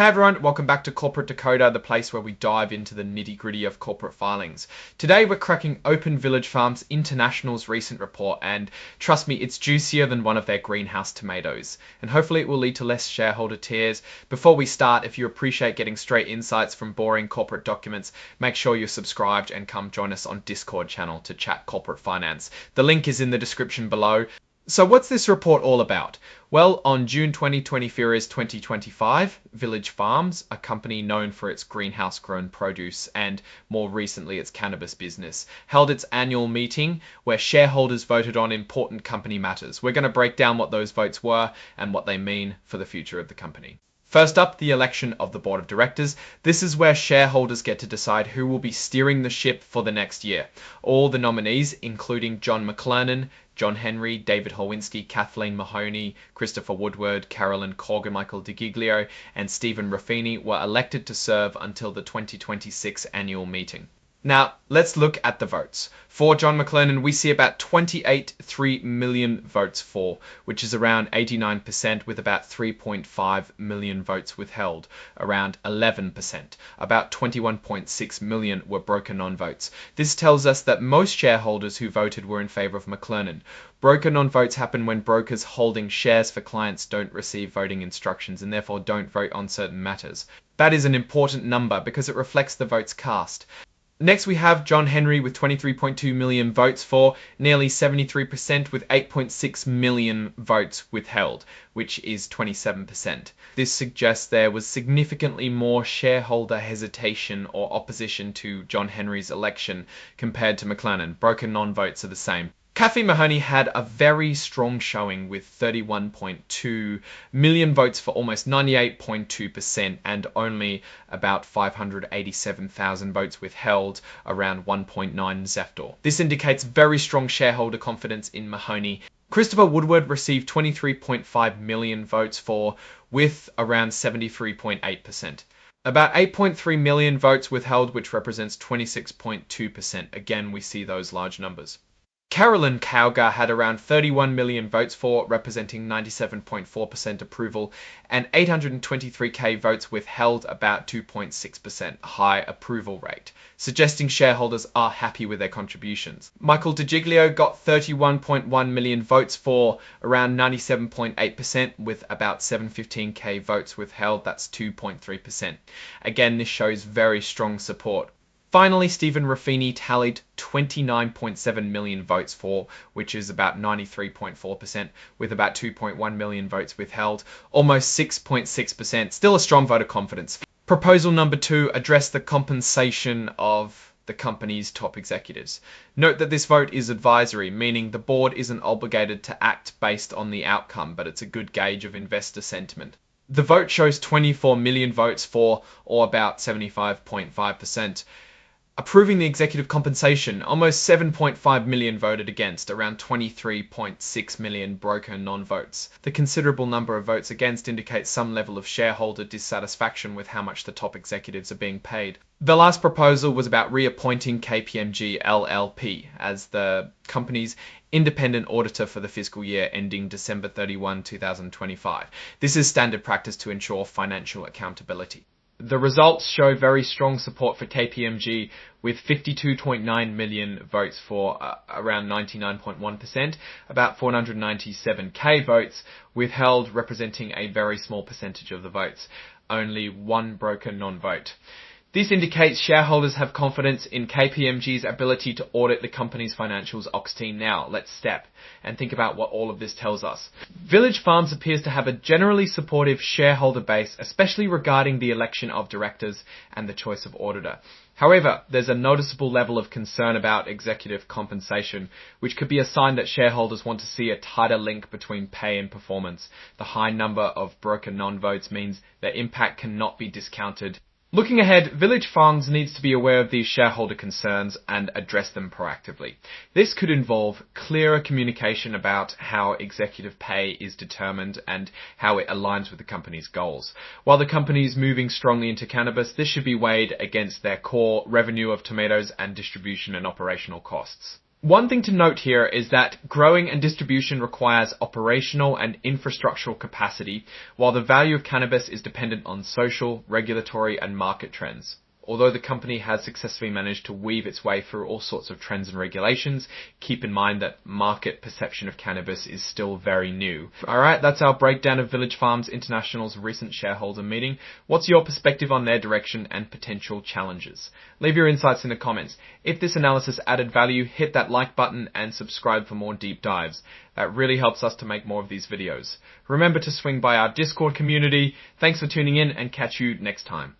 Hey everyone, welcome back to Corporate Decoder, the place where we dive into the nitty-gritty of corporate filings. Today we're cracking open Village Farms International's recent report, and trust me, it's juicier than one of their greenhouse tomatoes. And hopefully it will lead to less shareholder tears. Before we start, if you appreciate getting straight insights from boring corporate documents, make sure you're subscribed and come join us on Discord channel to chat corporate finance. The link is in the description below. So what's this report all about? Well, on June 2025, Village Farms, a company known for its greenhouse-grown produce and more recently its cannabis business, held its annual meeting where shareholders voted on important company matters. We're going to break down what those votes were and what they mean for the future of the company. First up, the election of the board of directors. This is where shareholders get to decide who will be steering the ship for the next year. All the nominees, including John McLernon, John Henry, David Horwinski, Kathleen Mahoney, Christopher Woodward, Carolyn Michael DiGiglio, and Stephen Ruffini, were elected to serve until the 2026 annual meeting. Now, let's look at the votes. For John McLernon, we see about 28.3 million votes for, which is around 89%, with about 3.5 million votes withheld, around 11%. About 21.6 million were broker non-votes. This tells us that most shareholders who voted were in favor of McLernon. Broker non-votes happen when brokers holding shares for clients don't receive voting instructions and therefore don't vote on certain matters. That is an important number because it reflects the votes cast. Next, we have John Henry with 23.2 million votes for, nearly 73%, with 8.6 million votes withheld, which is 27%. This suggests there was significantly more shareholder hesitation or opposition to John Henry's election compared to McLernon. Broker non-votes are the same. Kathleen Mahoney had a very strong showing with 31.2 million votes for almost 98.2% and only about 587,000 votes withheld, around 1.9 Zeftor. This indicates very strong shareholder confidence in Mahoney. Christopher Woodward received 23.5 million votes for, with around 73.8%. About 8.3 million votes withheld, which represents 26.2%. Again, we see those large numbers. Carolyn Cowgar had around 31 million votes for, representing 97.4% approval, and 823k votes withheld, about 2.6%, high approval rate, suggesting shareholders are happy with their contributions. Michael DiGiglio got 31.1 million votes for, around 97.8%, with about 715k votes withheld, that's 2.3%. Again, this shows very strong support. Finally, Stephen Ruffini tallied 29.7 million votes for, which is about 93.4%, with about 2.1 million votes withheld, almost 6.6%, still a strong vote of confidence. Proposal number 2 addressed the compensation of the company's top executives. Note that this vote is advisory, meaning the board isn't obligated to act based on the outcome, but it's a good gauge of investor sentiment. The vote shows 24 million votes for, or about 75.5%. Approving the executive compensation, almost 7.5 million voted against, around 23.6 million broker non-votes. The considerable number of votes against indicates some level of shareholder dissatisfaction with how much the top executives are being paid. The last proposal was about reappointing KPMG LLP as the company's independent auditor for the fiscal year ending December 31, 2025. This is standard practice to ensure financial accountability. The results show very strong support for KPMG, with 52.9 million votes for, around 99.1%, about 497k votes withheld, representing a very small percentage of the votes, only one broker non-vote. This indicates shareholders have confidence in KPMG's ability to audit the company's financials. Oxteam. Now, let's step and think about what all of this tells us. Village Farms appears to have a generally supportive shareholder base, especially regarding the election of directors and the choice of auditor. However, there's a noticeable level of concern about executive compensation, which could be a sign that shareholders want to see a tighter link between pay and performance. The high number of broker non-votes means their impact cannot be discounted. Looking ahead, Village Farms needs to be aware of these shareholder concerns and address them proactively. This could involve clearer communication about how executive pay is determined and how it aligns with the company's goals. While the company is moving strongly into cannabis, this should be weighed against their core revenue of tomatoes and distribution and operational costs. One thing to note here is that growing and distribution requires operational and infrastructural capacity, while the value of cannabis is dependent on social, regulatory, and market trends. Although the company has successfully managed to weave its way through all sorts of trends and regulations, keep in mind that market perception of cannabis is still very new. Alright, that's our breakdown of Village Farms International's recent shareholder meeting. What's your perspective on their direction and potential challenges? Leave your insights in the comments. If this analysis added value, hit that like button and subscribe for more deep dives. That really helps us to make more of these videos. Remember to swing by our Discord community. Thanks for tuning in and catch you next time.